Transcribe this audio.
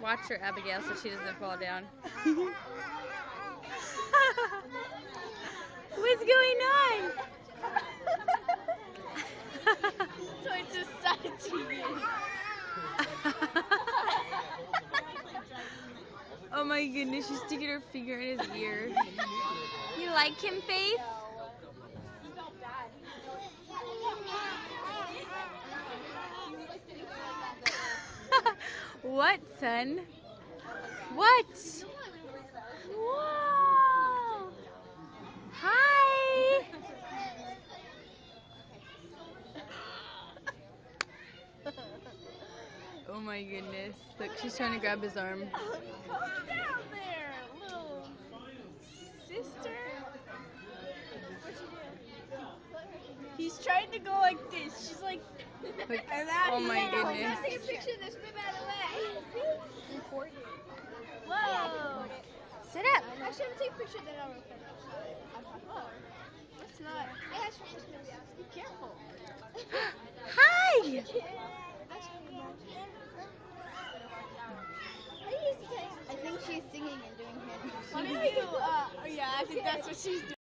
Watch her, Abigail, so she doesn't fall down. What's going on? So I decided to use. Oh my goodness, she's sticking her finger in his ear. You like him, Faith? What, son? What? Whoa! Hi! Oh my goodness. Look, she's trying to grab his arm. Calm down there, little sister. He's trying to go like this. She's like, Look, and that oh my he's goodness. Take a picture of this. Spin that away. Record it. Whoa. Sit up. Actually, I'm gonna take a picture, then I'll record it. Oh, it's not. Be careful. Hi! I think she's singing and doing hands. What do you? Yeah, I think that's what she's doing.